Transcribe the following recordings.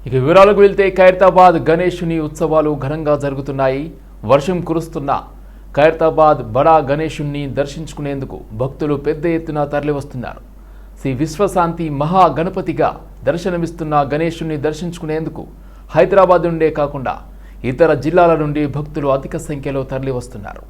ఇక వివరాలకు వెళ్తే ఖైరతాబాద్ గణేశుని ఉత్సవాలు ఘనంగా జరుగుతున్నాయి. వర్షం కురుస్తున్న ఖైరతాబాద్ బడా గణేశుని దర్శించుకునేందుకు భక్తులు పెద్ద ఎత్తున తరలివస్తున్నారు. శ్రీ విశ్వశాంతి మహా గణపతిగా దర్శనమిస్తున్న గణేశుని దర్శించుకునేందుకు హైదరాబాద్ నుండే కాకుండా ఇతర జిల్లాల నుండి భక్తులు అధిక సంఖ్యలో తరలివస్తున్నారు.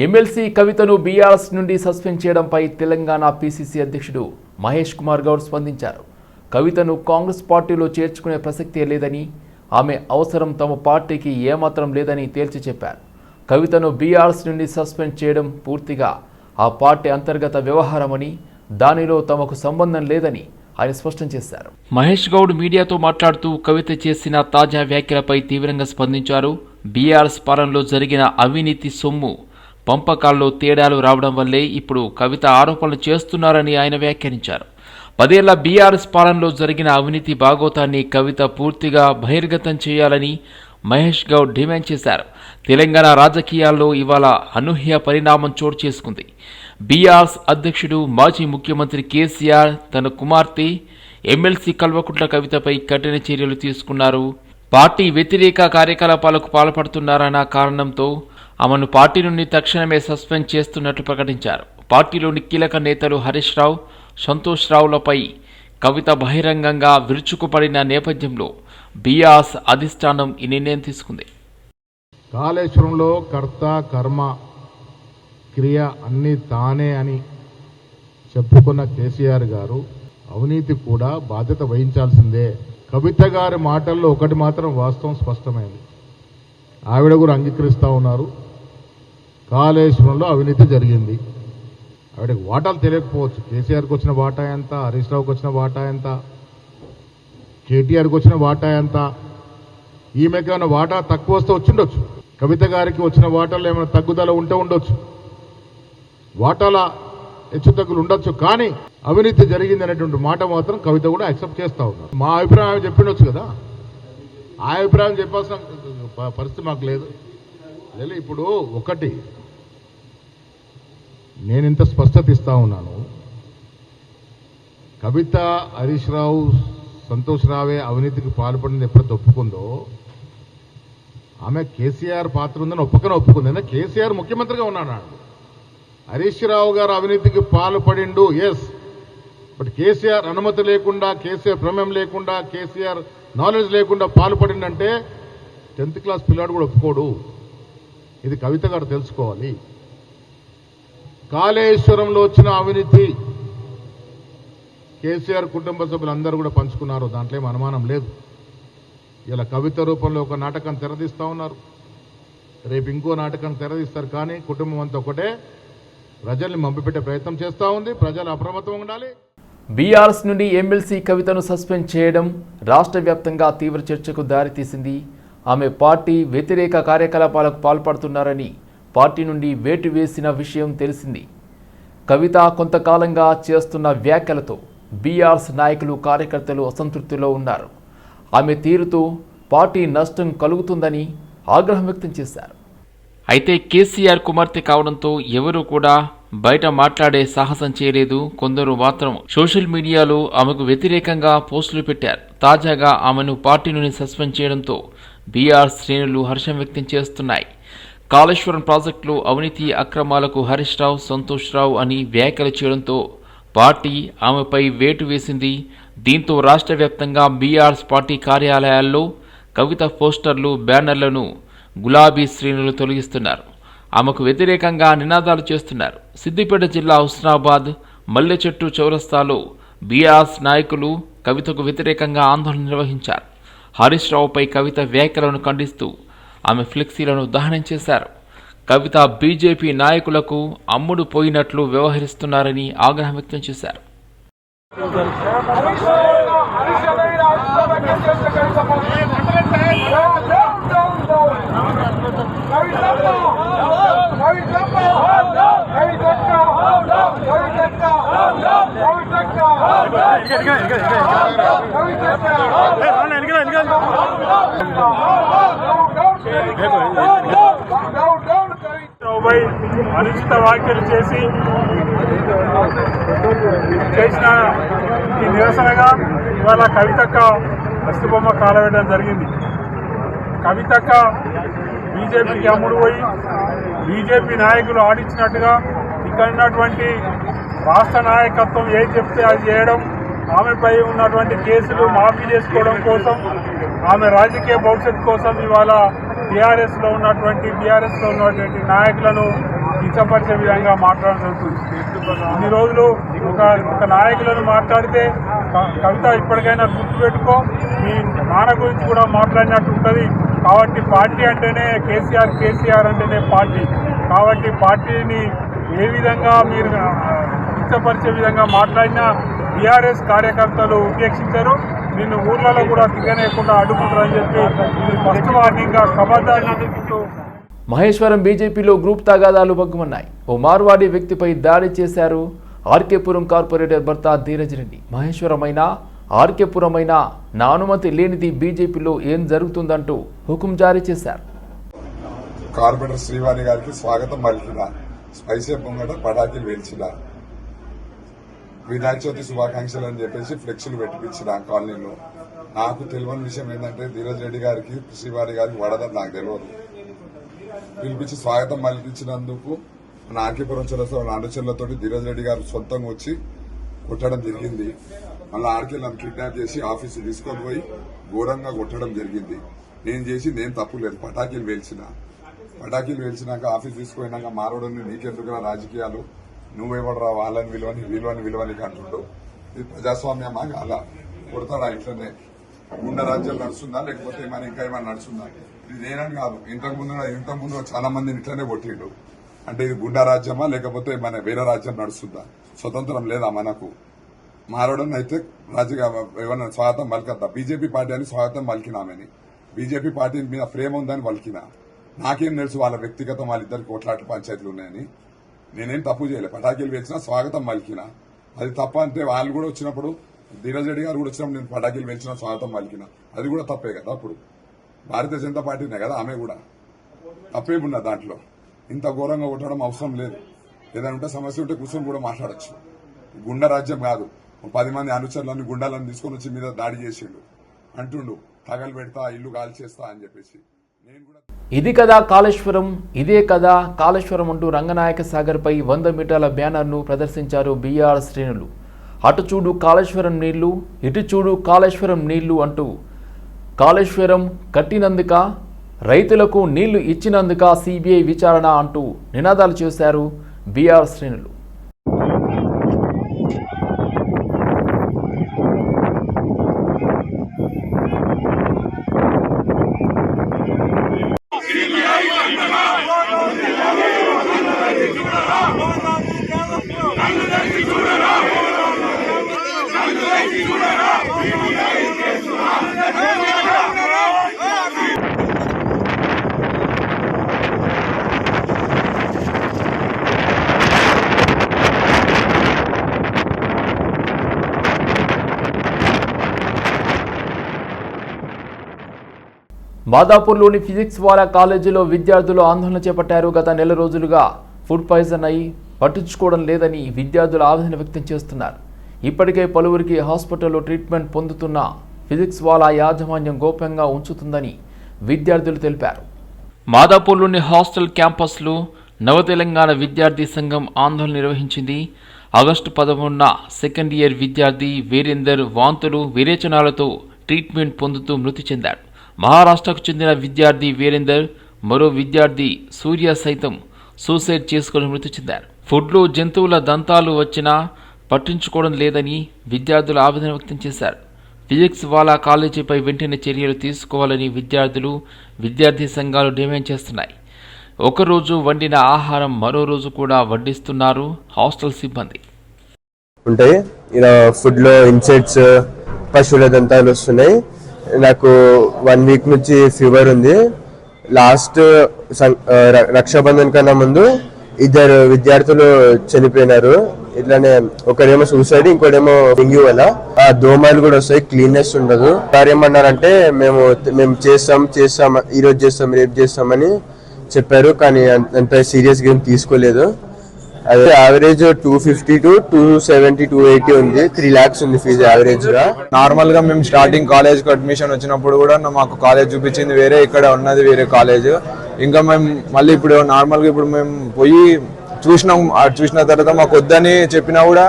ఎమ్మెల్సీ కవితను బీఆర్ఎస్ నుండి సస్పెండ్ చేయడంపై తెలంగాణ పీసీసీ అధ్యక్షుడు మహేష్ కుమార్ గౌడ్ స్పందించారు. కవితను కాంగ్రెస్ పార్టీలో చేర్చుకునే ప్రసక్తే లేదని, ఆమె అవసరం తమ పార్టీకి ఏమాత్రం లేదని తేల్చి చెప్పారు. కవితను బీఆర్ఎస్ నుండి సస్పెండ్ చేయడం పూర్తిగా ఆ పార్టీ అంతర్గత వ్యవహారమని, దానిలో తమకు సంబంధం లేదని ఆయన స్పష్టం చేశారు. మహేష్ గౌడ్ మీడియాతో మాట్లాడుతూ కవిత చేసిన తాజా వ్యాఖ్యలపై తీవ్రంగా స్పందించారు. బీఆర్ఎస్ పాలనలో జరిగిన అవినీతి సొమ్ము పంపకాల్లో తేడాలు రావడం వల్లే ఇప్పుడు కవిత ఆరోపణలు చేస్తున్నారని ఆయన వ్యాఖ్యానించారు. 10 ఏళ్ల బీఆర్ఎస్ పాలనలో జరిగిన అవినీతి భాగోతాన్ని కవిత పూర్తిగా బహిర్గతం చేయాలని మహేష్ గౌడ్ డిమాండ్ చేశారు. తెలంగాణ రాజకీయాల్లో ఇవాళ అనూహ్య పరిణామం చోటు చేసుకుంది. బీఆర్ఎస్ అధ్యక్షుడు మాజీ ముఖ్యమంత్రి కేసీఆర్ తన కుమార్తె ఎమ్మెల్సీ కల్వకుంట్ల కవితపై కఠిన చర్యలు తీసుకున్నారు. పార్టీ వ్యతిరేక కార్యకలాపాలకు పాల్పడుతున్నారన్న కారణంతో ఆమెను పార్టీ నుండి తక్షణమే సస్పెండ్ చేస్తున్నట్లు ప్రకటించారు. పార్టీలోని కీలక నేతలు హరీష్ రావు, సంతోష్ రావులపై కవిత బహిరంగంగా విరుచుకుపడిన నేపథ్యంలో బీఆర్ఎస్ అధిష్టానం ఈ నిర్ణయం తీసుకుంది. కాళేశ్వరంలో కర్త కర్మ క్రియ అన్నీ తానే అని చెప్పుకున్న కేసీఆర్ గారు అవినీతి కూడా బాధ్యత వహించాల్సిందే. కవిత గారి మాటల్లో ఒకటి మాత్రం వాస్తవం స్పష్టమైంది. ఆవిడ కూడా అంగీకరిస్తూ ఉన్నారు, కాళేశ్వరంలో అవినీతి జరిగింది. ఆవిడకి వాటాలు తెలియకపోవచ్చు. కేసీఆర్కి వచ్చిన వాటా ఎంత, హరీష్ రావుకి వచ్చిన వాటా ఎంత, కేటీఆర్కి వచ్చిన వాటా ఎంత, ఈమెకి ఏమైనా వాటా తక్కువ వస్తే వచ్చిండొచ్చు. కవిత గారికి వచ్చిన వాటాల్లో ఏమైనా తగ్గుదల ఉంటే ఉండొచ్చు, వాటాల హెచ్చుతగ్గులు ఉండొచ్చు. కానీ అవినీతి జరిగింది అనేటువంటి మాట మాత్రం కవిత కూడా యాక్సెప్ట్ చేస్తూ ఉన్నారు. మా అభిప్రాయం చెప్పిండొచ్చు కదా, ఆ అభిప్రాయం చెప్పాల్సిన పరిస్థితి మాకు లేదు. ఇప్పుడు ఒకటి నేను ఇంత స్పష్టత ఇస్తా ఉన్నాను, కవిత హరీష్ రావు సంతోష్ రావే అవినీతికి పాల్పడింది ఎప్పుడైతే ఒప్పుకుందో, ఆమె కేసీఆర్ పాత్ర ఉందని ఒప్పుకుంది. కేసీఆర్ ముఖ్యమంత్రిగా ఉన్నాడు. హరీష్ రావు గారు అవినీతికి పాల్పడిండు, ఎస్. బట్ కేసీఆర్ అనుమతి లేకుండా, కేసీఆర్ ప్రమేయం లేకుండా, కేసీఆర్ నాలెడ్జ్ లేకుండా పాల్పడిందంటే 10th క్లాస్ పిల్లాడు కూడా ఒప్పుకోడు. ఇది కవిత గారు తెలుసుకోవాలి. కాళేశ్వరంలో వచ్చిన అవినీతి కేసీఆర్ కుటుంబ సభ్యులందరూ కూడా పంచుకున్నారు, దాంట్లో ఏం అనుమానం లేదు. ఇలా కవిత రూపంలో ఒక నాటకం తెరదీస్తూ ఉన్నారు, రేపు ఇంకో నాటకం తెరదీస్తారు. కానీ కుటుంబం అంతా ఒకటే, ప్రజల్ని మభ్యపెట్టే ప్రయత్నం చేస్తూ ఉంది. ప్రజలు అప్రమత్తంగా ఉండాలి. బీఆర్ఎస్ నుండి ఎమ్మెల్సీ కవితను సస్పెండ్ చేయడం రాష్ట్ర వ్యాప్తంగా తీవ్ర చర్చకు దారితీసింది. ఆమె పార్టీ వ్యతిరేక కార్యకలాపాలకు పాల్పడుతున్నారని పార్టీ నుండి వేటు వేసిన విషయం తెలిసింది. కవిత కొంతకాలంగా చేస్తున్న వ్యాఖ్యలతో బీఆర్ఎస్ నాయకులు, కార్యకర్తలు అసంతృప్తిలో ఉన్నారు. ఆమె తీరుతో పార్టీ నష్టం కలుగుతుందని ఆగ్రహం వ్యక్తం చేశారు. అయితే కేసీఆర్ కుమార్తె కావడంతో ఎవరూ కూడా బయట మాట్లాడే సాహసం చేయలేదు. కొందరు మాత్రం సోషల్ మీడియాలో ఆమెకు వ్యతిరేకంగా పోస్టులు పెట్టారు. తాజాగా ఆమెను పార్టీ నుండి సస్పెండ్ చేయడంతో బీఆర్ఎస్ శ్రేణులు హర్షం వ్యక్తం చేస్తున్నాయి. కాళేశ్వరం ప్రాజెక్టులో అవినీతి అక్రమాలకు హరీష్ రావు, సంతోష్ రావు అని వ్యాఖ్యలు చేయడంతో పార్టీ ఆమెపై వేటు వేసింది. దీంతో రాష్ట్ర వ్యాప్తంగా బీఆర్ఎస్ పార్టీ కార్యాలయాల్లో కవిత పోస్టర్లు, బ్యానర్లను గులాబీ శ్రేణులు తొలగిస్తున్నారు. ఆమెకు వ్యతిరేకంగా నినాదాలు చేస్తున్నారు. సిద్దిపేట జిల్లా హుస్నాబాద్ మల్లెచెట్టు చౌరస్తాలో బీఆర్ఎస్ నాయకులు కవితకు వ్యతిరేకంగా ఆందోళన నిర్వహించారు. హరీష్ రావుపై కవిత వ్యాఖ్యలను ఖండిస్తూ ఆమె ఫ్లెక్సీలను దహనం చేశారు. కవిత బీజేపీ నాయకులకు అమ్ముడు పోయినట్లు వ్యవహరిస్తున్నారని ఆగ్రహం వ్యక్తం చేశారు. అనుచిత వ్యాఖ్యలు చేసిన ఈ నిరసనగా ఇవాళ కవితక్క అస్థిబొమ్మ కాలవేయడం జరిగింది. కవితక్క బీజేపీకి అమ్ముడు పోయి బీజేపీ నాయకులు ఆడించినట్టుగా ఇక్కడ ఉన్నటువంటి రాష్ట్ర నాయకత్వం ఏం చెప్తే అది చేయడం, ఆమెపై ఉన్నటువంటి కేసులు మాఫీ చేసుకోవడం కోసం, ఆమె రాజకీయ భవిష్యత్తు కోసం ఇవాళ బీఆర్ఎస్ లో ఉన్నటువంటి నాయకులను కించపరిచే విధంగా మాట్లాడడం జరుగుతుంది. ఇన్ని రోజులు ఒక నాయకులను మాట్లాడితే కవిత ఇప్పటికైనా గుర్తుపెట్టుకో, మీ నాన్న గురించి కూడా మాట్లాడినట్టు ఉంటుంది. కాబట్టి పార్టీ అంటేనే కేసీఆర్ అంటేనే పార్టీ. కాబట్టి పార్టీని ఏ విధంగా మీరు కించపరిచే విధంగా మాట్లాడినా బీఆర్ఎస్ కార్యకర్తలు ఉపేక్షించారు. నిన్ను ఊర్లలో కూడా తిరగనేయకుండా అడ్డుకుంటారని చెప్పి ఇది ఫస్ట్ వార్నింగ్ గా ఖబర్దారు. మహేశ్వరం బీజేపీలో గ్రూప్ తగాదాలు భగ్గుమన్నాయి. ఓ మార్వాడి వ్యక్తిపై దాడి చేశారు ఆర్కేపురం కార్పొరేటర్ భర్త ధీరజ్ రెడ్డి. మహేశ్వరమైనా ఆర్కేపురమైనా నా అనుమతి లేనిది బీజేపీలో ఏం జరుగుతుందంటూ హుకుం జారీ చేశారు. కార్పొరేటర్ శ్రీవాణి గారికి స్వాగతం పలికిన, స్పైసీ పొంగట పటాకీలు వేల్చిన, వినాయక చవితి శుభాకాంక్షలు అని చెప్పేసి ఫ్లెక్సులు పెట్టిపించిన కాలనీలో. నాకు తెలియని విషయం ఏంటంటే ధీరజ్ రెడ్డి గారికి శ్రీవాణి గారికి వడదని నాకు తెలియదు. పిలిపించి స్వాగతం పలికించినందుకు ఆర్కేపురం చరస్లో నాండచెల్లతో ధీరజ్ రెడ్డి గారు సొంతంగా వచ్చి కొట్టడం జరిగింది. మళ్ళీ ఆర్కే నన్ను కిడ్నాప్ చేసి ఆఫీసు తీసుకొని పోయి ఘోరంగా కొట్టడం జరిగింది. నేను తప్పు లేదు. పటాకీలు వేల్చినాక ఆఫీస్ తీసుకుపోయినాక మారోడని నీకెందుకురా రాజకీయాలు, నువ్వెవడరా వాళ్ళని విలువని అంటుండవు. ఇది ప్రజాస్వామ్యమా కాదా? కొడతాడా? ఇంట్లోనే గుండ రాజ్యం నడుస్తుందా లేకపోతే ఏమైనా ఇంకా ఏమైనా నడుస్తుందా? ఇది నేనని కాదు, ఇంతకుముందు చాలా మందిని ఇట్లనే కొట్టిండు. అంటే ఇది గుండా రాజ్యమా లేకపోతే మన వేరే రాజ్యం నడుస్తుందా? స్వతంత్రం లేదా మనకు? మారడం అయితే రాజకీయ ఏమన్నా స్వాగతం పలికద్దా? బీజేపీ పార్టీ అని స్వాగతం పలికినామని, బీజేపీ పార్టీ మీద ప్రేమ ఉందని పలికినా. నాకేం తెలుసు వాళ్ళ వ్యక్తిగతం వాళ్ళిద్దరికి కోట్లాట పంచాయతీలు ఉన్నాయని? నేనేం తప్పు చేయలే. పటాకీలు వేసినా స్వాగతం పలికినా. అది తప్ప అంటే వాళ్ళు కూడా వచ్చినప్పుడు, ధీరజ్ రెడ్డి గారు కూడా వచ్చినప్పుడు నేను పటాకీలు వేసినా స్వాగతం పలికినా, అది కూడా తప్పే కదా? అప్పుడు భారతీయ జనతా పార్టీనే కదా ఆమె కూడా. తప్పేమున్నా దాంట్లో? ఇంత ఘోరంగా కొట్టడం అవసరం లేదు. ఏదైనా ఉంటే సమస్య ఉంటే కూర్చొని కూడా మాట్లాడచ్చు. గుండా రాజ్యం కాదు. 10 మంది అనుచరులను గుండాలను తీసుకొని వచ్చి మీద దాడి చేసిండు అంటుండు, తగలు పెడతా, ఇల్లు గాలి చేస్తా అని చెప్పేసి. నేను కూడా ఇది కదా కాళేశ్వరం, ఇదే కదా కాళేశ్వరం అంటూ రంగనాయక సాగర్పై 100 మీటర్ల బ్యానర్ను ప్రదర్శించారు బీఆర్ శ్రేణులు. అటు చూడు కాళేశ్వరం నీళ్లు, ఇటు చూడు కాళేశ్వరం నీళ్లు అంటూ కాళేశ్వరం కట్టినందుక, రైతులకు నీళ్లు ఇచ్చినందుక సిబిఐ విచారణ అంటూ నినాదాలు చేశారు బీఆర్ శ్రేణులు. మాదాపూర్లోని ఫిజిక్స్ వాలా కాలేజీలో విద్యార్థులు ఆందోళన చేపట్టారు. గత నెల రోజులుగా ఫుడ్ పాయిజన్ అయి పట్టించుకోవడం లేదని విద్యార్థులు ఆవేదన వ్యక్తం చేస్తున్నారు. ఇప్పటికే పలువురికి హాస్పిటల్లో ట్రీట్మెంట్ పొందుతున్న ఫిజిక్స్ వాలా యాజమాన్యం గోప్యంగా ఉంచుతుందని విద్యార్థులు తెలిపారు. మాదాపూర్లోని హాస్టల్ క్యాంపస్లో నవ తెలంగాణ విద్యార్థి సంఘం ఆందోళన నిర్వహించింది. ఆగస్టు 11న సెకండ్ ఇయర్ విద్యార్థి వీరేందర్ వాంతులు విరేచనాలతో ట్రీట్మెంట్ పొందుతూ మృతి చెందాడు. మహారాష్ట్రకు చెందిన విద్యార్థి వీరేందర్, మరో విద్యార్థి సూర్య సైతం సూసైడ్ చేసుకుని మృతి చెందారు. ఫుడ్లో జంతువుల దంతాలు వచ్చినా పట్టించుకోవడం లేదని విద్యార్థులు ఆవేదన వ్యక్తం చేశారు. ఫిజిక్స్ వాలా కాలేజీపై వెంటనే చర్యలు తీసుకోవాలని విద్యార్థులు, విద్యార్థి సంఘాలు డిమాండ్ చేస్తున్నాయి. ఒకరోజు వండిన ఆహారం మరో రోజు కూడా వడ్డిస్తున్నారు హాస్టల్ సిబ్బంది. ఉంటాయి ఇలా ఫుడ్లో ఇన్సెక్ట్స్, పశువుల దంతాలు వస్తున్నాయి. నాకు 1 వీక్ నుంచి ఫీవర్ ఉంది. లాస్ట్ రక్షాబంధన్ కన్నా ముందు 2 విద్యార్థులు చనిపోయినారు. ఇట్లానే ఒకరేమో సూసైడ్, ఇంకోటేమో డెంగ్యూ వల్ల. ఆ దోమలు కూడా వస్తాయి, క్లీన్నెస్ ఉండదు. వారు ఏమన్నారంటే మేము చేస్తాం ఈరోజు చేస్తాం రేపు చేస్తామని చెప్పారు, కానీ అంత సీరియస్ గా తీసుకోలేదు. అదే యావరేజ్ 250 to 270, 280 ఉంది. 3 lakhs ఉంది ఫీజు యావరేజ్ గా. నార్మల్ గా మేము స్టార్టింగ్ కాలేజ్ కి అడ్మిషన్ వచ్చినప్పుడు కూడా మాకు కాలేజ్ చూపించింది వేరే, ఇక్కడ ఉన్నది వేరే కాలేజ్. ఇంకా మేము మళ్ళీ ఇప్పుడు నార్మల్ గా ఇప్పుడు మేము పోయి చూసిన తర్వాత మాకు వద్దని చెప్పినా కూడా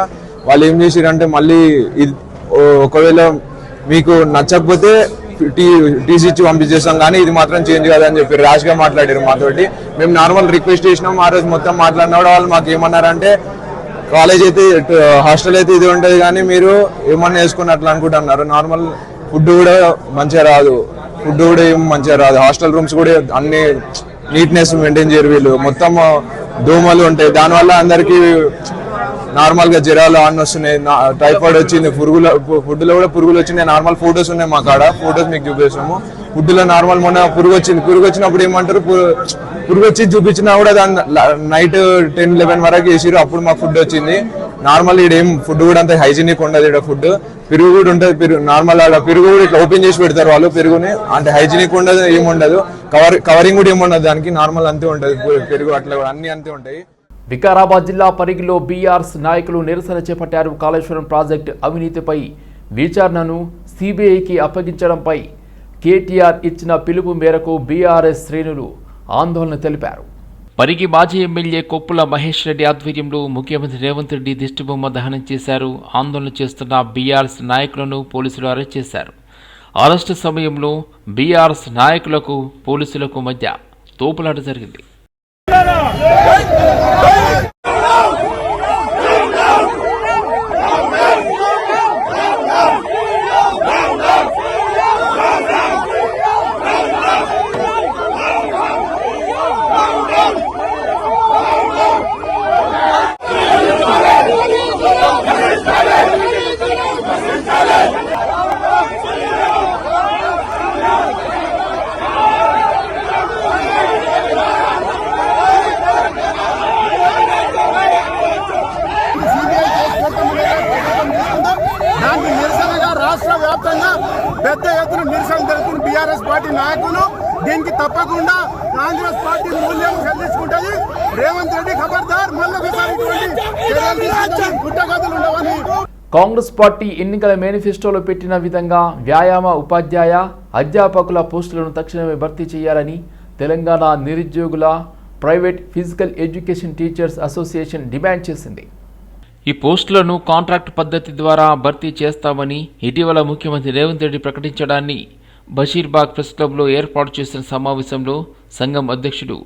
వాళ్ళు ఏం చేసిరంటే మళ్ళీ ఒకవేళ మీకు నచ్చకపోతే టీసీ ఇచ్చి పంపించేస్తాం, కానీ ఇది మాత్రం చేంజ్ కాదని చెప్పి ర్యాష్ గా మాట్లాడారు మాతోటి. మేము నార్మల్ రిక్వెస్ట్ చేసినాం. ఆ రోజు మొత్తం మాట్లాడినా కూడా వాళ్ళు మాకు ఏమన్నారంటే కాలేజ్ అయితే హాస్టల్ అయితే ఇది ఉంటుంది, కానీ మీరు ఏమన్నా వేసుకుని అట్లా అనుకుంటున్నారు. నార్మల్ ఫుడ్ కూడా మంచిగా రాదు, హాస్టల్ రూమ్స్ కూడా అన్ని నీట్నెస్ మెయింటైన్ చేయరు వీళ్ళు. మొత్తం దోమలు ఉంటాయి, దానివల్ల అందరికీ నార్మల్ గా జ్వరాలు అన్నీ వస్తున్నాయి, టైఫాయిడ్ వచ్చింది, ఫుడ్ లో కూడా పురుగులు వచ్చినాయి. నార్మల్ ఫోటోస్ ఉన్నాయి మా కాడ, ఫోటోస్ మీకు చూపిస్తాము. ఫుడ్ లో నార్మల్ మొన్న పురుగు వచ్చినప్పుడు ఏమంటారు, పురుగు వచ్చి చూపించినా కూడా దాన్ని నైట్ 10-11 వరకు వేసిరు, అప్పుడు మాకు ఫుడ్ వచ్చింది. నార్మల్ ఇక్కడ ఏం ఫుడ్ కూడా అంత హైజీనిక్ ఉండదు. ఇక్కడ ఫుడ్ పెరుగు కూడా ఉంటుంది, నార్మల్ పెరుగు కూడా ఇట్లా ఓపెన్ చేసి పెడతారు వాళ్ళు పెరుగుని, అంటే హైజీనిక్ ఉండదు, ఏముండదు. కవరింగ్ కూడా ఏముండదు దానికి, నార్మల్ అంతే ఉంటుంది పెరుగు, అట్లా అన్ని అంతే ఉంటాయి. వికారాబాద్ జిల్లా పరిగిలో బీఆర్ఎస్ నాయకులు నిరసన చేపట్టారు. కాళేశ్వరం ప్రాజెక్టు అవినీతిపై విచారణను సిబిఐకి అప్పగించడంపై కేటీఆర్ ఇచ్చిన పిలుపు మేరకు బీఆర్ఎస్ శ్రేణులు ఆందోళన తెలిపారు. పరిగి మాజీ ఎమ్మెల్యే కొప్పుల మహేష్ రెడ్డి ఆధ్వర్యంలో ముఖ్యమంత్రి రేవంత్ రెడ్డి దిష్టిబొమ్మ దహనం చేశారు. ఆందోళన చేస్తున్న బీఆర్ఎస్ నాయకులను పోలీసులు అరెస్ట్ చేశారు. అరెస్టు సమయంలో బీఆర్ఎస్ నాయకులకు పోలీసులకు మధ్య తోపులాట జరిగింది. పెద్ద ఎత్తున నిరసన జరుగుతున్న బీఆర్ఎస్ పార్టీ నాయకులు దీనికి తప్పకుండా కాంగ్రెస్ పార్టీ మూల్యం చెల్లించుకుంటుంది. రేవంత్ రెడ్డి ఖబర్దార్, మళ్ళొకసారి గుట్టగదులు ఉండవని. కాంగ్రెస్ పార్టీ ఎన్నికల మేనిఫెస్టోలో పెట్టిన విధంగా వ్యాయామ ఉపాధ్యాయ అధ్యాపకుల పోస్టులను తక్షణమే భర్తీ చేయాలని తెలంగాణ నిరుద్యోగుల private physical education teachers association demand చేసింది. ఈ పోస్టులను కాంట్రాక్ట్ పద్ధతి ద్వారా భర్తీ చేస్తామని ఇటీవల ముఖ్యమంత్రి రేవంత్ రెడ్డి ప్రకటించడాన్ని బషీర్బాగ్ ప్రెస్ క్లబ్లో ఏర్పాటు చేసిన సమావేశంలో సంఘం అధ్యక్షుడు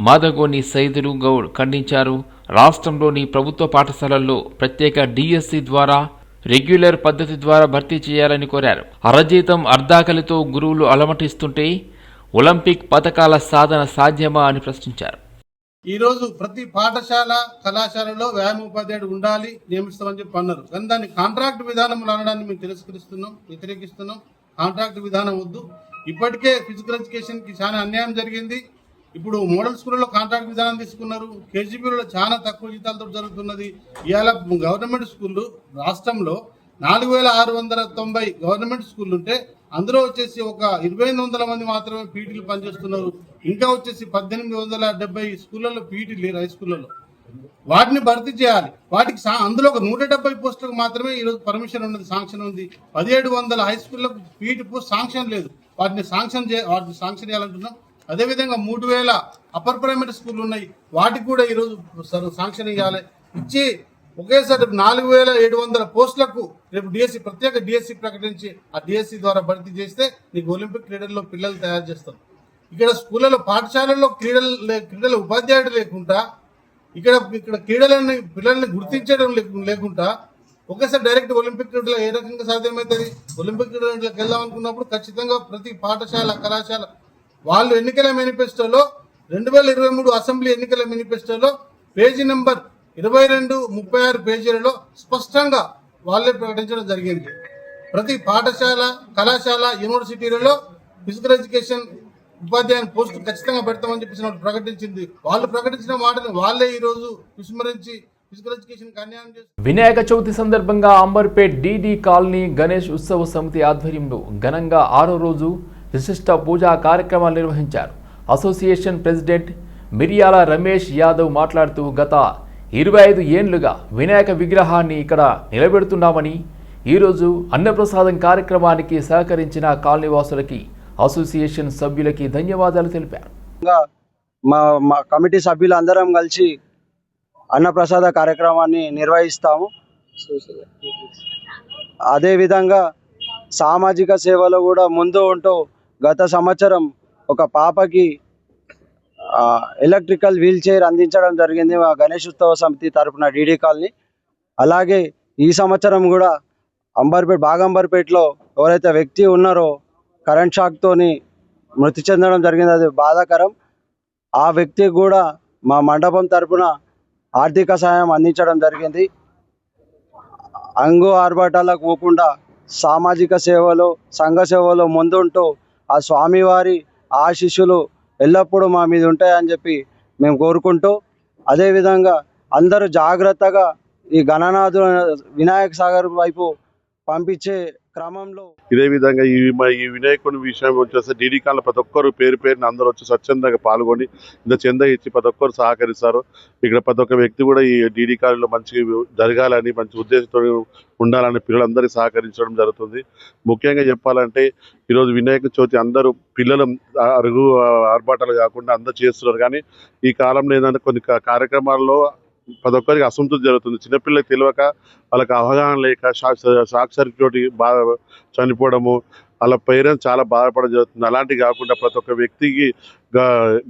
మాదగోని సైదులు గౌడ్ ఖండించారు. రాష్ట్రంలోని ప్రభుత్వ పాఠశాలల్లో ప్రత్యేక డిఎస్సి ద్వారా రెగ్యులర్ పద్ధతి ద్వారా భర్తీ చేయాలని కోరారు. అరజీతం అర్ధాకలితో గురువులు అలమటిస్తుంటే ఒలింపిక్ పథకాల సాధన సాధ్యమా అని ప్రశ్నించారు. ఈరోజు ప్రతి పాఠశాల కళాశాలలో వ్యాయామోపాధ్యాయుడు ఉండాలి, నియమిస్తామని చెప్పి అన్నారు. కానీ దాన్ని కాంట్రాక్ట్ విధానం అనడాన్ని మేము వ్యతిరేకిస్తున్నాం. కాంట్రాక్ట్ విధానం వద్దు. ఇప్పటికే ఫిజికల్ ఎడ్యుకేషన్ కి చాలా అన్యాయం జరిగింది. ఇప్పుడు మోడల్ స్కూళ్ళలో కాంట్రాక్ట్ విధానం తీసుకున్నారు. కేజీబీలో చాలా తక్కువ జీతాలతో జరుగుతున్నది. ఇవాళ గవర్నమెంట్ స్కూళ్ళు రాష్ట్రంలో 4690 గవర్నమెంట్ స్కూళ్ళు ఉంటే అందులో వచ్చేసి ఒక 2800 మంది మాత్రమే పీటీలు పనిచేస్తున్నారు. ఇంకా వచ్చేసి 1870 స్కూళ్ళలో పీటీ లేరు హై స్కూళ్ళలో. వాటిని భర్తీ చేయాలి. వాటికి అందులో ఒక 170 పోస్టులకు మాత్రమే ఈరోజు పర్మిషన్ ఉన్నది, శాంక్షన్ ఉంది. 1700 హై స్కూళ్ళకు పీటీ పోస్ట్ శాంక్షన్ లేదు. వాటిని శాంక్షన్ చేయాలంటున్నాం. అదేవిధంగా 3000 అప్పర్ ప్రైమరీ స్కూళ్ళు ఉన్నాయి, వాటికి కూడా ఈరోజు శాంక్షన్ ఇవ్వాలి. ఇచ్చి ఒకేసారి 4700 పోస్టులకు రేపు డిఎస్సి ప్రత్యేక డిఎస్సి ప్రకటించి ఆ డిఎస్సి ద్వారా భర్తీ చేస్తే నీకు ఒలింపిక్ క్రీడల్లో పిల్లలు తయారు చేస్తాం. ఇక్కడ స్కూళ్ళలో పాఠశాలల్లో క్రీడల ఉపాధ్యాయుడు లేకుండా ఇక్కడ పిల్లల్ని గుర్తించడం లేకుండా ఒకేసారి డైరెక్ట్ ఒలింపిక్ క్రీడలు ఏ రకంగా సాధ్యమవుతుంది? ఒలింపిక్ క్రీడలకు వెళ్దాం అనుకున్నప్పుడు ఖచ్చితంగా ప్రతి పాఠశాల కళాశాల వాళ్ళు ఎన్నికల మేనిఫెస్టోలో 2023 అసెంబ్లీ ఎన్నికల మేనిఫెస్టోలో పేజీ నెంబర్ 22, 36 పేజీలలో స్పష్టంగా వాళ్ళే ప్రకటించడం జరిగింది. ప్రతి పాఠశాల, కళాశాల, యూనివర్సిటీలలో ఫిజికల్ ఎడ్యుకేషన్ ఉపాధ్యాయుని పోస్టు ఖచ్చితంగా పెడతామని చెప్పేసి ప్రకటించింది. వాళ్ళు ప్రకటించిన మాటను వాళ్ళే ఈరోజు విస్మరించి ఫిజికల్ ఎడ్యుకేషన్ అన్యాయం చేస్తారు. వినాయక చవితి సందర్భంగా అంబర్పేట్ డీడీ కాలనీ గణేష్ ఉత్సవ సమితి ఆధ్వర్యంలో ఘనంగా 6వ రోజు విశిష్ట పూజా కార్యక్రమాలు నిర్వహించారు. అసోసియేషన్ ప్రెసిడెంట్ మిరియాల రమేష్ యాదవ్ మాట్లాడుతూ గత 25 ఏళ్లుగా వినాయక విగ్రహాన్ని ఇక్కడ నిలబెడుతున్నామని, ఈరోజు అన్నప్రసాదం కార్యక్రమానికి సహకరించిన కాలనీవాసులకి, అసోసియేషన్ సభ్యులకి ధన్యవాదాలు తెలిపారు. మా కమిటీ సభ్యులందరం కలిసి అన్నప్రసాద కార్యక్రమాన్ని నిర్వహిస్తాము. అదేవిధంగా సామాజిక సేవలో కూడా ముందు ఉంటూ గత సంవత్సరం ఒక పాపకి ఎలక్ట్రికల్ వీల్ చైర్ అందించడం జరిగింది మా గణేష్ ఉత్సవ సమితి తరఫున డీడీ కాలనీ. అలాగే ఈ సంవత్సరం కూడా బాగంబర్పేటలో ఎవరైతే వ్యక్తి ఉన్నారో కరెంట్ షాక్తోని మృతి చెందడం జరిగింది. అది బాధాకరం. ఆ వ్యక్తికి కూడా మా మండపం తరఫున ఆర్థిక సహాయం అందించడం జరిగింది. అంగు ఆర్భాటాలకు పోకుండా సామాజిక సేవలో, సంఘ సేవలో ముందుంటూ ఆ స్వామివారి ఆశీస్సులు ఎల్లప్పుడూ మా మీద ఉంటాయని చెప్పి మేము కోరుకుంటూ, అదేవిధంగా అందరూ జాగ్రత్తగా ఈ గణనాథు వినాయక సాగర్ వైపు పంపించే క్రమంలో ఇదే విధంగా ఈ వినాయకుని విషయం వచ్చేసి డీడీ కాలనీ ప్రతి ఒక్కరు పేరున అందరూ వచ్చి స్వచ్ఛందంగా పాల్గొని ఇంత చందా ఇచ్చి ప్రతి ఒక్కరు సహకరిస్తారు. ఇక్కడ ప్రతి ఒక్క వ్యక్తి కూడా ఈ డీడీ కాలనీలో మంచి జరగాలని, మంచి ఉద్దేశంతో ఉండాలని పిల్లలందరికీ సహకరించడం జరుగుతుంది. ముఖ్యంగా చెప్పాలంటే ఈరోజు వినాయక చవితి అందరూ పిల్లలు అరుగు ఆర్భాటాలు కాకుండా అందరూ చేస్తున్నారు. కానీ ఈ కాలంలో ఏంటంటే కొన్ని కార్యక్రమాల్లో ప్రతి ఒక్కరికి అసంతృప్తి జరుగుతుంది. చిన్నపిల్లలకు తెలియక, వాళ్ళకి అవగాహన లేక షాక్ సర్క్యూట్ బాగా చనిపోవడము, వాళ్ళ పేరెంట్స్ చాలా బాధపడడం జరుగుతుంది. అలాంటివి కాకుండా ప్రతి ఒక్క వ్యక్తికి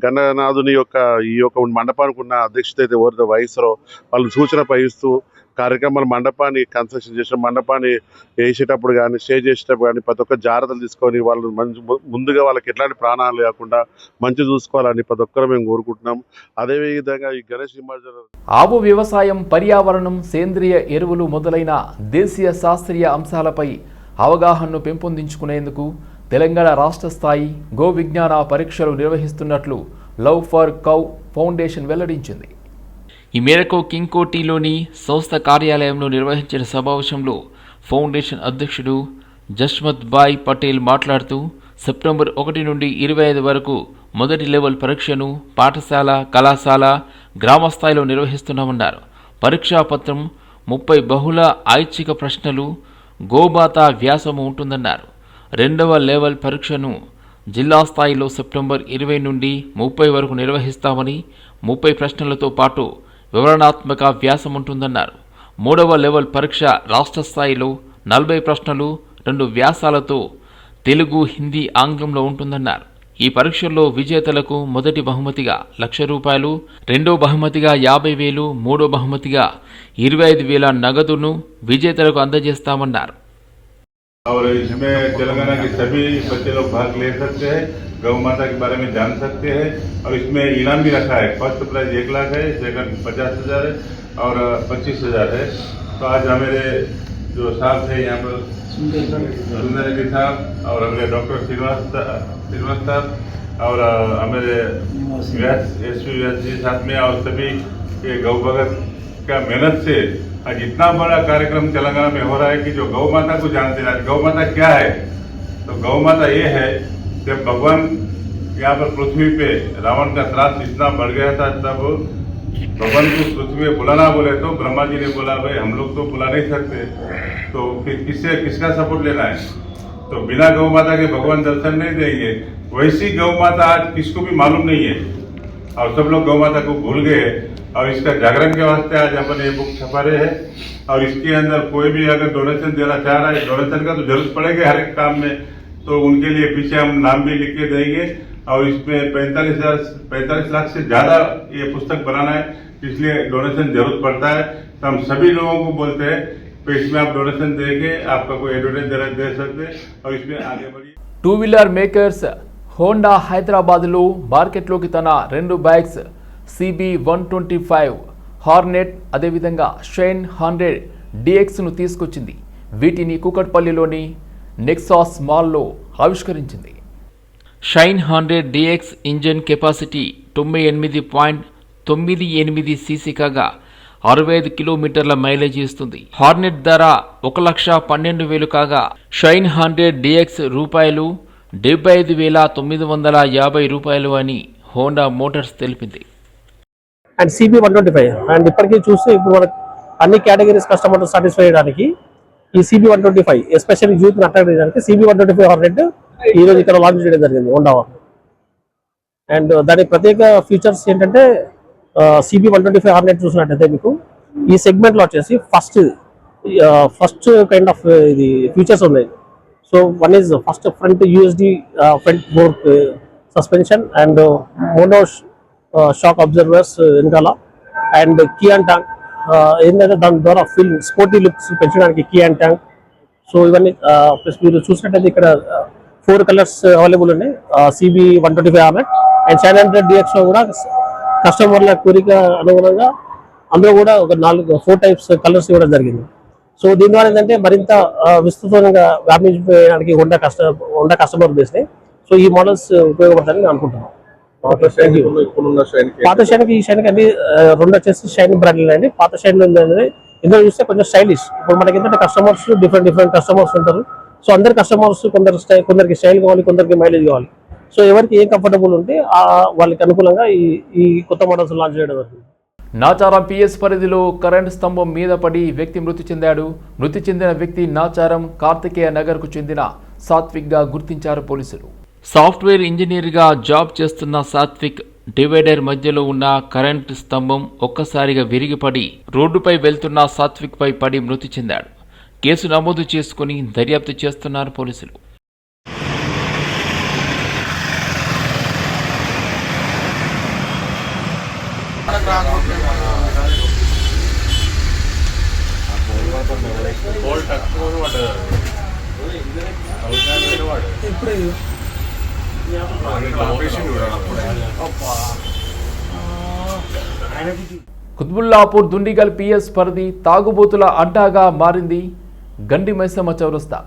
గణనాథుని ఈ యొక్క మండపానికి ఉన్న అధ్యక్షత అయితే ఎవరితో వహిస్తారో వాళ్ళు సూచన పహిస్తూ కార్యక్రమాలు మండపాన్ని కన్స్ట్రక్షన్ చేసిన మండపాన్ని వేసేటప్పుడు కానీ, స్టే చేసేటప్పుడు కానీ ప్రతి ఒక్క జాగ్రత్తలు తీసుకొని వాళ్ళు ముందుగా వాళ్ళకి ఎట్లాంటి ప్రాణాలు లేకుండా మంచి చూసుకోవాలని ప్రతి ఒక్కరు మేము కోరుకుంటున్నాం. అదేవిధంగా ఈ గణేష్ నిమజ్జనం, ఆవు వ్యవసాయం, పర్యావరణం, సేంద్రియ ఎరువులు మొదలైన దేశీయ శాస్త్రీయ అంశాలపై అవగాహనను పెంపొందించుకునేందుకు తెలంగాణ రాష్ట్ర స్థాయి గో విజ్ఞాన పరీక్షలు నిర్వహిస్తున్నట్లు లవ్ ఫర్ కౌ ఫౌండేషన్ వెల్లడించింది. ఈ మేరకు కింగ్కోటిలోని సంస్థ కార్యాలయంలో నిర్వహించిన సమావేశంలో ఫౌండేషన్ అధ్యక్షుడు జస్మత్ భాయ్ పటేల్ మాట్లాడుతూ, సెప్టెంబర్ 1 నుండి 25 వరకు మొదటి లెవెల్ పరీక్షను పాఠశాల, కళాశాల, గ్రామ స్థాయిలో నిర్వహిస్తున్నామన్నారు. పరీక్షా పత్రం 30 బహుళ ఐచ్ఛిక ప్రశ్నలు, గోమాత వ్యాసము ఉంటుందన్నారు. రెండవ లెవెల్ పరీక్షను జిల్లా స్థాయిలో సెప్టెంబర్ 20 నుండి 30 వరకు నిర్వహిస్తామని, 30 ప్రశ్నలతో పాటు వివరణాత్మక వ్యాసం ఉంటుందన్నారు. మూడవ లెవెల్ పరీక్ష రాష్ట్ర స్థాయిలో 40 ప్రశ్నలు, 2 వ్యాసాలతో తెలుగు, హిందీ, ఆంగ్లంలో ఉంటుందన్నారు. ఈ పరీక్షల్లో విజేతలకు మొదటి బహుమతిగా ₹1,00,000, రెండో బహుమతిగా 50,000, మూడో బహుమతిగా 25,000 నగదును విజేతలకు అందజేస్తామన్నారు. और इसमें तेलंगाना के सभी बच्चे लोग भाग ले सकते हैं, गौ माता के बारे में जान सकते हैं. और इसमें इनाम भी रखा है. फर्स्ट प्राइज 1 लाख है, सेकंड 50,000 है और 25,000 है. तो आज हमारे जो साहब थे यहाँ पर सुंदर रेड्डी साहब और हमारे डॉक्टर श्रीनिवास साहब और हमारे एसपी व्यास जी साथ में और सभी के गौ भगत का मेहनत से आज इतना बड़ा कार्यक्रम तेलंगाना में हो रहा है कि जो गौ माता को जानते हैं. गौ माता क्या है? तो गौ माता ये है, जब भगवान यहाँ पर पृथ्वी पे रावण का त्रास इतना बढ़ गया था, तब भगवान को पृथ्वी पे बुलाना बोले तो ब्रह्मा जी ने बोला भाई हम लोग तो बुला नहीं सकते, तो किसका सपोर्ट लेना है? तो बिना गौ माता के भगवान दर्शन नहीं देंगे. वैसी गौ माता आज किसको भी मालूम नहीं है और सब लोग गौ माता को भूल गए. और इसका जागरण के वास्ते आज अपन ये बुक छपा रहे हैं. और इसके अंदर कोई भी अगर डोनेशन देना चाह रहा है, डोनेशन का तो जरूरत पड़ेगी हर एक काम में, तो उनके लिए पीछे हम नाम भी लिख के देंगे. और इसमें 45 लाख से ज्यादा ये पुस्तक बनाना है, इसलिए डोनेशन जरूरत पड़ता है. तो हम सभी लोगों को बोलते हैं तो इसमें आप डोनेशन देके आपका कोई एडवर्टाइज दे सकते हैं और इसमें आगे बढ़िए. 2-wheeler మేకర్స్ హోండా హైదరాబాద్లో మార్కెట్లోకి తన 2 బైక్స్ CB125 హార్నెట్ అదేవిధంగా షైన్ 100 DXను తీసుకొచ్చింది. వీటిని కూకట్పల్లిలోని నెక్సాస్ మాల్లో ఆవిష్కరించింది. Shine 100 DX engine capacity 98.98 cc కాగా 65 కిలోమీటర్ల మైలేజ్ ఇస్తుంది. హార్నెట్ ధర 1,12,000 కాగా షైన్ 100 DX రూపాయలు 75,950 అని హోండా మోటార్స్ తెలిపింది. అండ్ CB125 అండ్ ఇప్పటికీ చూస్తే ఇప్పుడు మనకు అన్ని కేటగిరీస్ కస్టమర్లు సాటిస్ఫై చేయడానికి ఈ CB125 ఎస్పెషల్లీ యూత్ అట్రాక్ట్ చేయడానికి CB125 హార్నెట్ ఈరోజు ఇక్కడ లాంచ్ చేయడం జరిగింది హోండా వాళ్ళు. అండ్ దాని ప్రత్యేక ఫీచర్స్ ఏంటంటే CB125 హార్నెట్ చూసినట్టయితే మీకు ఈ సెగ్మెంట్లో వచ్చేసి ఫస్ట్ కైండ్ ఆఫ్ ఇది ఫీచర్స్ ఉన్నాయి. So one is first front USD front fork suspension and mono shock absorbers వెనకాల అండ్ కీ అండ్ ట్యాంక్ ఏంటంటే దాని ద్వారా ఫీల్ స్పోర్టీ లుక్స్ పెంచడానికి కీ అండ్ ట్యాంక్. సో ఇవన్నీ ప్లస్ మీరు చూసినట్టయితే ఇక్కడ 4 కలర్స్ అవైలబుల్ ఉన్నాయి CB125 Hornet and shine 100 DX లో కూడా కస్టమర్ల కోరిక అనుగుణంగా అందులో కూడా ఒక 4 టైప్స్ కలర్స్ ఇవ్వడం జరిగింది. సో దీని ద్వారా ఏంటంటే మరింత విస్తృతంగా వ్యాపించడానికి హోండా కస్టమర్ బేస్ని సో ఈ మోడల్స్ ఉపయోగపడతాయని నేను అనుకుంటున్నాను. పాత షైన్కి ఈ షైన్కి అన్ని 2 వచ్చేసి షైన్ బ్రాండ్లు అండి. పాత షైన్ ఇందులో చూస్తే కొంచెం స్టైలిష్. ఇప్పుడు మనకి ఏంటంటే కస్టమర్స్ డిఫరెంట్ కస్టమర్స్ ఉంటారు. సో అందరు కస్టమర్స్ కొందరికి స్టైల్ కావాలి, కొందరికి మైలేజ్ కావాలి. సో ఎవరికి ఏం కంఫర్టబుల్ ఉంటే వాళ్ళకి అనుకూలంగా ఈ కొత్త మోడల్స్ లాంచ్ చేయడం జరుగుతుంది. నాచారం PS పరిధిలో కరెంటు స్తంభం మీద పడి వ్యక్తి మృతి చెందాడు. మృతి చెందిన వ్యక్తి నాచారం కార్తికేయ నగర్కు చెందిన సాత్విక్గా గుర్తించారు పోలీసులు. సాఫ్ట్వేర్ ఇంజనీర్గా జాబ్ చేస్తున్న సాత్విక్ డివైడర్ మధ్యలో ఉన్న కరెంటు స్తంభం ఒక్కసారిగా విరిగిపడి రోడ్డుపై వెళ్తున్న సాత్విక్ పై పడి మృతి చెందాడు. కేసు నమోదు చేసుకుని దర్యాప్తు చేస్తున్నారు పోలీసులు. కుత్బుల్లాపూర్ దుండిగల్ PS పరిధి తాగుబోతుల అడ్డాగా మారింది. గండి మైసమ్మ చౌరస్తా.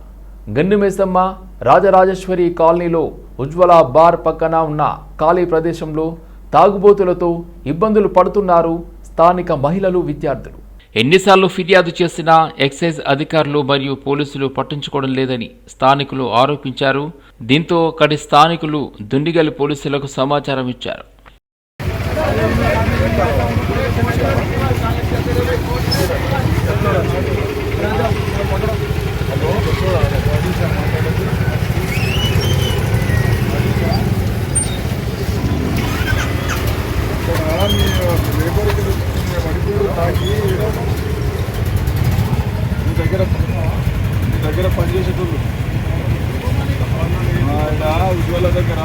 గండి మైసమ్మ రాజరాజేశ్వరి కాలనీలో ఉజ్వల బార్ పక్కన ఉన్న ఖాళీ ప్రదేశంలో తాగుబోతులతో ఇబ్బందులు పడుతున్నారు స్థానిక మహిళలు, విద్యార్థులు. ఎన్నిసార్లు ఫిర్యాదు చేసినా ఎక్సైజ్ అధికారులు మరియు పోలీసులు పట్టించుకోవడం లేదని స్థానికులు ఆరోపించారు. దీంతో అక్కడి స్థానికులు దుండిగల్ పోలీసులకు సమాచారం ఇచ్చారు. దగ్గర పనిచేసేటోళ్ళు ఉజ్వల దగ్గర